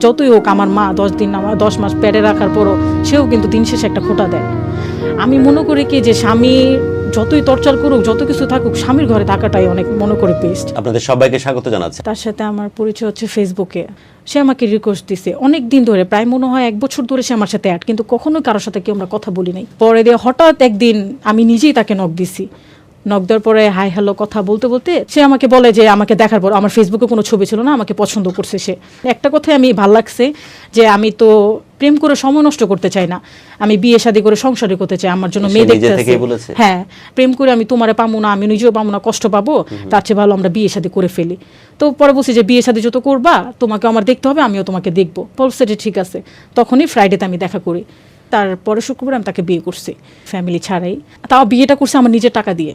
যতই হোক আমার মা 10 দিন 10 মাস পেটে রাখার পরও সেও কিন্তু দিন শেষে একটা খোঁটা দেয়। আমি মনে করি কি যে স্বামী যতই টর্চার করুক, যত কিছু থাকুক, স্বামীর ঘরে থাকাটাই অনেক মনে করে বেস্ট। আপনাদের সবাইকে স্বাগত জানাচ্ছি। তার সাথে আমার পরিচয় হচ্ছে ফেসবুকে। সে আমাকে রিকোয়েস্ট দিছে অনেক দিন ধরে, প্রায় মনে হয় 1 বছর ধরে সে আমার সাথে অ্যাড, কিন্তু কখনোই কারোর সাথে কেউ আমরা কথা বলি নাই। পরে দিয়ে হঠাৎ একদিন আমি নিজেই তাকে নক দিছি। নক দেওয়ার পরে হাই হ্যালো কথা বলতে বলতে সে আমাকে বলে যে আমাকে দেখার পর আমার ফেসবুকে কোনো ছবি ছিল না, আমাকে পছন্দ করছে সে। একটা কথাই আমি ভাল লাগছে যে আমি তো প্রেম করে সময় নষ্ট করতে চাই না, আমি বিয়ে শাদী করে সংসারী করতে চাই, আমার জন্য মেয়ে দেখতে আছে। হ্যাঁ, প্রেম করে আমি তোমারে পাবো না, আমি নিজেও পাবো না, কষ্ট পাবো, তার চেয়ে ভালো আমরা বিয়ে শাদী করে ফেলি। তো পরে বলছি যে বিয়ে শাদী যত করবা তোমাকে আমার দেখতে হবে, আমিও তোমাকে দেখবো। বলছে যে ঠিক আছে। তখনই ফ্রাইডেতে আমি দেখা করি, তারপরে শুক্রবার আমি তাকে বিয়ে করছি ফ্যামিলি ছাড়াই। তাও বিয়েটা করছে আমার নিজের টাকা দিয়ে,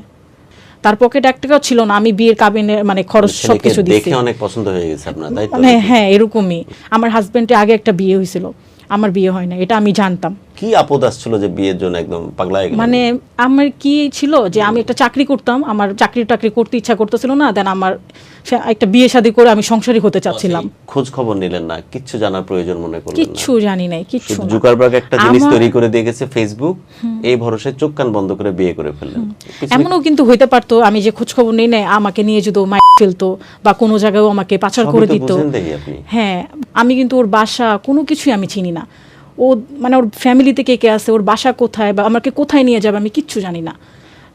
তার পকেটে 1 টাকাও ছিল না। আমি বিয়ের কাবিনের মানে খরচ সবকিছু দিয়েছি। দেখে অনেক পছন্দ হয়ে গেছে আপনার, তাই তো? মানে হ্যাঁ, এরকমই। আমার হাজবেন্ডের আগে একটা বিয়ে হয়েছিল, আমার বিয়ে হয় না, এটা আমি জানতাম। কি আপদ আসছিল যে বিয়ের জন্য একদম পাগলা হয়ে গেলেন? মানে আমার কি ছিল যে আমি একটা চাকরি করতাম, আমার চাকরি করতে ইচ্ছা করতেছিল না, দেন আমার একটা বিয়ে শাদী করে আমি সংসারী হতে চাচ্ছিলাম। খোঁজ খবর নিলেন না, কিচ্ছু জানার প্রয়োজন মনে করলেন না? কিচ্ছু জানি নাই, কিচ্ছু না। জুকারবার্গ একটা জিনিস তৈরি করে দিয়ে গেছে ফেসবুক, এই ভরসায় চোখ কান বন্ধ করে বিয়ে করে ফেললেন। এমনও কিন্তু হইতে পারতো আমি যে খোঁজ খবর নেই নাই, আমাকে নিয়ে যদি ফেলতো বা কোনো জায়গায় আমাকে পাচার করে দিত। হ্যাঁ, আমি কিন্তু ওর বাসা কোনো কিছুই আমি চিনি না। ও মানে ওর ফ্যামিলিতে কে কে আছে, ওর বাসা কোথায়, বা আমাকে কোথায় নিয়ে যাবে আমি কিচ্ছু জানি না।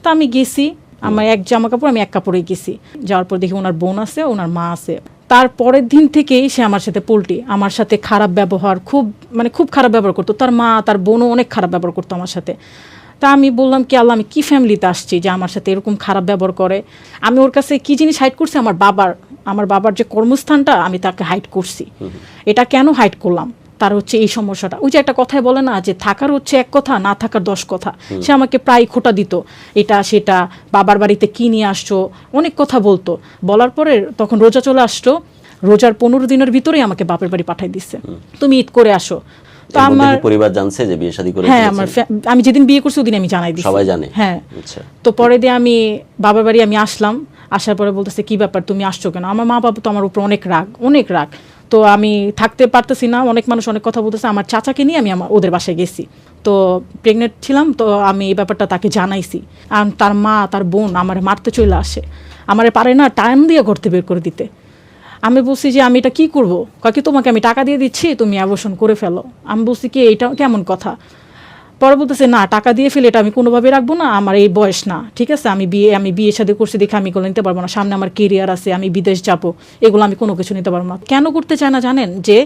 তো আমি গেছি, আমার এক জামা কাপড় আমি 1 কাপড়ে গেছি। যাওয়ার পর দেখি ওনার বোন আছে, ওনার মা আছে। তার পরের দিন থেকেই সে আমার সাথে পোল্টি, আমার সাথে খারাপ ব্যবহার, খুব খারাপ ব্যবহার করতো। তার মা তার বোনও অনেক খারাপ ব্যবহার করতো আমার সাথে। তা আমি বললাম কি আল্লাহ, আমি কি ফ্যামিলিতে আসছি যে আমার সাথে এরকম খারাপ ব্যবহার করে। আমি ওর কাছে কি জিনিস হাইড করছি, আমার বাবার যে কর্মস্থানটা আমি তাকে হাইড করছি। এটা কেন হাইড করলাম, তার হচ্ছে এই সমস্যাটা। ওই যে একটা কথাই বলে না যে থাকার হচ্ছে 1 কথা, না থাকার 10 কথা। সে আমাকে প্রায় খোঁটা দিত, এটা সেটা, বাবার বাড়িতে কি নিয়ে আসছো, অনেক কথা বলতো। বলার পরে তখন রোজা চলে আসতো, রোজার 15 দিনের ভিতরেই আমাকে বাপের বাড়ি পাঠিয়ে দিচ্ছে, তুমি ঈদ করে আসো। তো আমার পরিবার জানছে যে বিয়ে শাদী করে? হ্যাঁ, আমি যেদিন বিয়ে করছি ওদিন আমি জানাই দিছি, সবাই জানে। হ্যাঁ। তো পরে দিয়ে আমি বাবার বাড়ি আমি আসলাম, আসার পরে বলতেছে কি ব্যাপার তুমি আসছো কেন? আমার মা বাবা তো আমার উপর অনেক রাগ। তো আমি থাকতে পারতেছি না, অনেক মানুষ অনেক কথা বলতেছে। আমার চাচাকে নিয়ে আমি ওদের বাসায় গেছি। তো প্রেগনেন্ট ছিলাম, তো আমি এই ব্যাপারটা তাকে জানাইছি। আর তার মা তার বোন আমার মারতে চলে আসে, আমারে পারে না টাইম দিয়ে ঘর থেকে বের করে দিতে। আমি বলছি যে আমি এটা কি করবো, কাকি তোমাকে আমি টাকা দিয়ে দিচ্ছি, তুমি অ্যাবর্শন করে ফেলো। আমি বলছি কি এটা কেমন কথা? পরে বলতেছে না, টাকা দিয়ে ফেলে এটা আমি কোনোভাবে রাখবো না, আমার এই বয়স না, ঠিক আছে, আমি বিয়ে শাদী করছি দেখে আমি এগুলো নিতে পারবো না, সামনে আমার কেরিয়ার আছে, আমি বিদেশ যাবো, এগুলো আমি কোনো কিছু নিতে পারবো না। কেন করতে চায় না জানেন? যে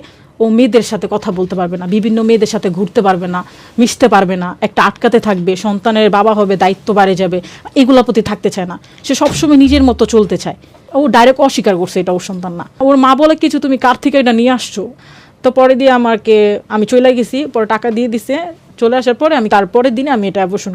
ও মেয়েদের সাথে কথা বলতে পারবে না, বিভিন্ন মেয়েদের সাথে ঘুরতে পারবে না, মিশতে পারবে না, একটা আটকাতে থাকবে, সন্তানের বাবা হবে, দায়িত্ব বাড়ে যাবে, এগুলোর প্রতি থাকতে চায় না। সে সবসময় নিজের মতো চলতে চায়। ও ডাইরেক্ট অস্বীকার করছে এটা ওর সন্তান না। ওর মা বলে কিছু তুমি কার থেকে এটা নিয়ে আসছো? তো পরে দিয়ে আমি চলে গেছি, পরে টাকা দিয়ে দিছে। চলে আসার পরে আমি তারপরের দিনে আমি এটা অ্যাবর্শন